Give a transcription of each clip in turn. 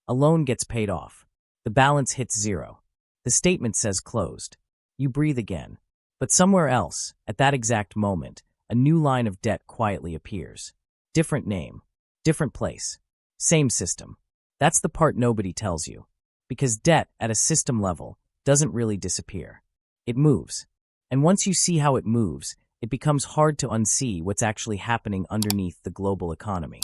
A loan gets paid off. The balance hits zero. The statement says closed. You breathe again. But somewhere else, at that exact moment, a new line of debt quietly appears. Different name. Different place. Same system. That's the part nobody tells you. Because debt, at a system level, doesn't really disappear. It moves. And once you see how it moves, it becomes hard to unsee what's actually happening underneath the global economy.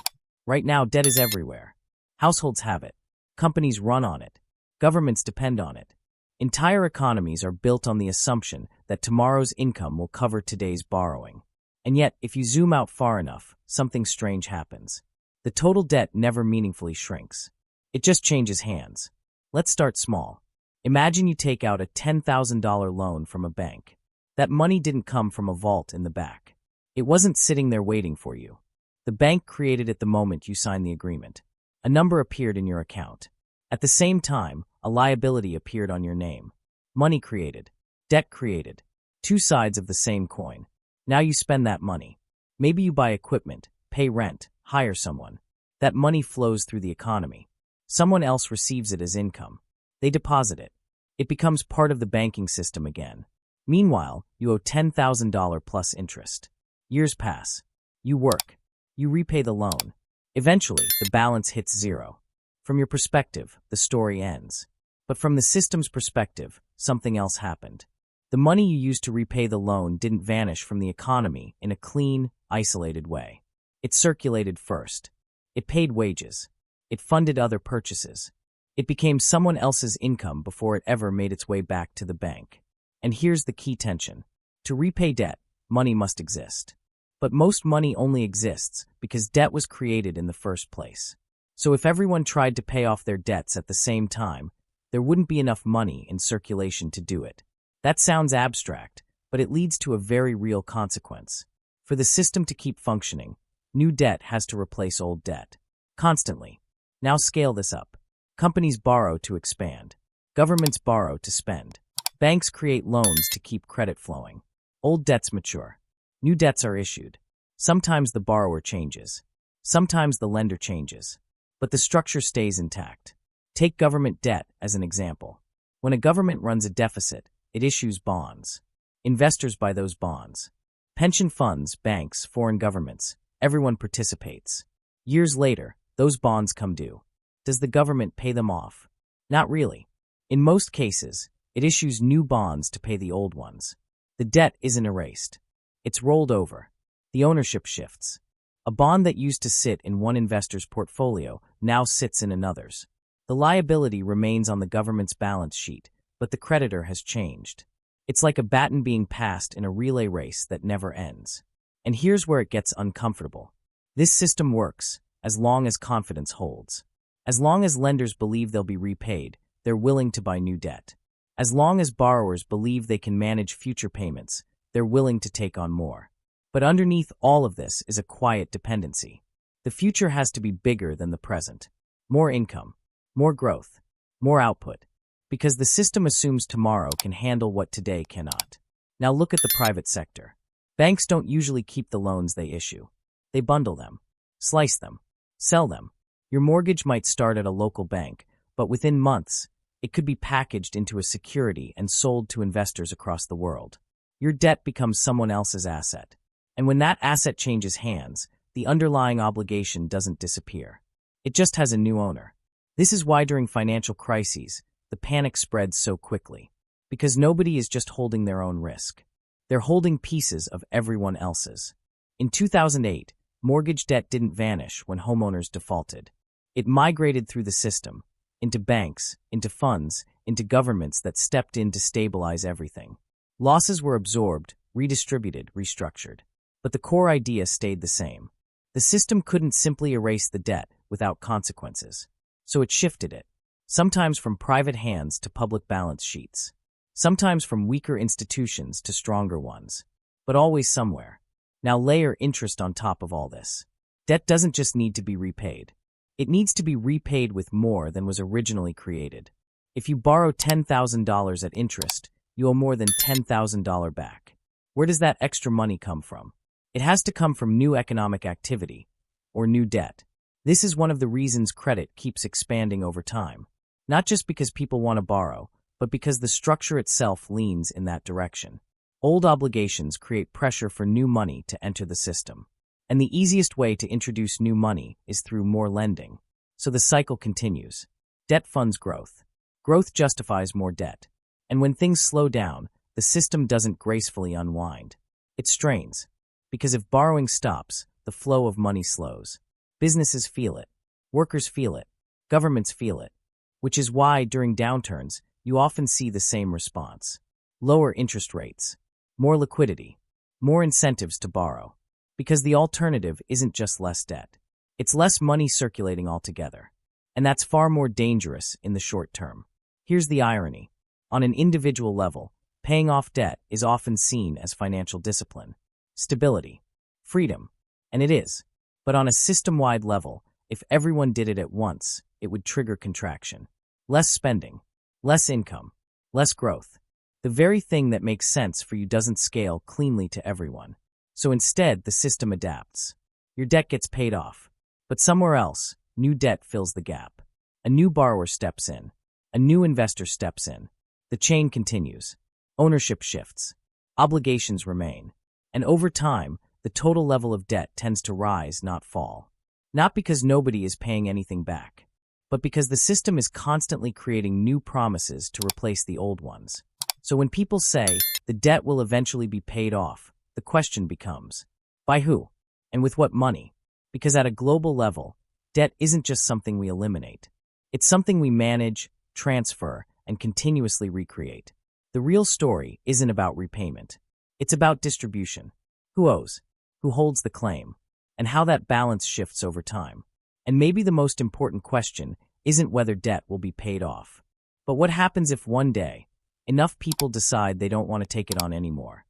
Right now, debt is everywhere. Households have it. Companies run on it. Governments depend on it. Entire economies are built on the assumption that tomorrow's income will cover today's borrowing. And yet, if you zoom out far enough, something strange happens. The total debt never meaningfully shrinks. It just changes hands. Let's start small. Imagine you take out a $10,000 loan from a bank. That money didn't come from a vault in the back. It wasn't sitting there waiting for you. The bank created it the moment you signed the agreement. A number appeared in your account. At the same time, a liability appeared on your name. Money created. Debt created. Two sides of the same coin. Now you spend that money. Maybe you buy equipment, pay rent, hire someone. That money flows through the economy. Someone else receives it as income. They deposit it. It becomes part of the banking system again. Meanwhile, you owe $10,000 plus interest. Years pass. You work. You repay the loan. Eventually, the balance hits zero. From your perspective, the story ends. But from the system's perspective, something else happened. The money you used to repay the loan didn't vanish from the economy in a clean, isolated way. It circulated first. It paid wages. It funded other purchases. It became someone else's income before it ever made its way back to the bank. And here's the key tension. To repay debt, money must exist. But most money only exists because debt was created in the first place. So if everyone tried to pay off their debts at the same time, there wouldn't be enough money in circulation to do it. That sounds abstract, but it leads to a very real consequence. For the system to keep functioning, new debt has to replace old debt. Constantly. Now scale this up. Companies borrow to expand. Governments borrow to spend. Banks create loans to keep credit flowing. Old debts mature. New debts are issued. Sometimes the borrower changes. Sometimes the lender changes. But the structure stays intact. Take government debt as an example. When a government runs a deficit, it issues bonds. Investors buy those bonds. Pension funds, banks, foreign governments, everyone participates. Years later, those bonds come due. Does the government pay them off? Not really. In most cases, it issues new bonds to pay the old ones. The debt isn't erased. It's rolled over. The ownership shifts. A bond that used to sit in one investor's portfolio now sits in another's. The liability remains on the government's balance sheet, but the creditor has changed. It's like a baton being passed in a relay race that never ends. And here's where it gets uncomfortable. This system works as long as confidence holds. As long as lenders believe they'll be repaid, they're willing to buy new debt. As long as borrowers believe they can manage future payments, they're willing to take on more. But underneath all of this is a quiet dependency. The future has to be bigger than the present. More income, more growth, more output. Because the system assumes tomorrow can handle what today cannot. Now look at the private sector. Banks don't usually keep the loans they issue. They bundle them, slice them, sell them. Your mortgage might start at a local bank, but within months, it could be packaged into a security and sold to investors across the world. Your debt becomes someone else's asset. And when that asset changes hands, the underlying obligation doesn't disappear. It just has a new owner. This is why during financial crises, the panic spreads so quickly. Because nobody is just holding their own risk. They're holding pieces of everyone else's. In 2008, mortgage debt didn't vanish when homeowners defaulted. It migrated through the system, into banks, into funds, into governments that stepped in to stabilize everything. Losses were absorbed, redistributed, restructured. But the core idea stayed the same. The system couldn't simply erase the debt without consequences. So it shifted it. Sometimes from private hands to public balance sheets. Sometimes from weaker institutions to stronger ones. But always somewhere. Now layer interest on top of all this. Debt doesn't just need to be repaid. It needs to be repaid with more than was originally created. If you borrow $10,000 at interest, you owe more than $10,000 back. Where does that extra money come from? It has to come from new economic activity, or new debt. This is one of the reasons credit keeps expanding over time. Not just because people want to borrow, but because the structure itself leans in that direction. Old obligations create pressure for new money to enter the system. And the easiest way to introduce new money is through more lending. So the cycle continues. Debt funds growth. Growth justifies more debt. And when things slow down, the system doesn't gracefully unwind. It strains. Because if borrowing stops, the flow of money slows. Businesses feel it. Workers feel it. Governments feel it. Which is why, during downturns, you often see the same response. Lower interest rates. More liquidity. More incentives to borrow. Because the alternative isn't just less debt. It's less money circulating altogether. And that's far more dangerous in the short term. Here's the irony. On an individual level, paying off debt is often seen as financial discipline, stability, freedom, and it is. But on a system-wide level, if everyone did it at once, it would trigger contraction. Less spending, less income, less growth. The very thing that makes sense for you doesn't scale cleanly to everyone. So instead, the system adapts. Your debt gets paid off. But somewhere else, new debt fills the gap. A new borrower steps in. A new investor steps in. The chain continues. Ownership shifts. Obligations remain. And over time, the total level of debt tends to rise, not fall. Not because nobody is paying anything back, but because the system is constantly creating new promises to replace the old ones. So when people say the debt will eventually be paid off, the question becomes, by who? And with what money? Because at a global level, debt isn't just something we eliminate. It's something we manage, transfer, and continuously recreate. The real story isn't about repayment. It's about distribution. Who owes? Who holds the claim? And how that balance shifts over time. And maybe the most important question isn't whether debt will be paid off, but what happens if one day enough people decide they don't want to take it on anymore?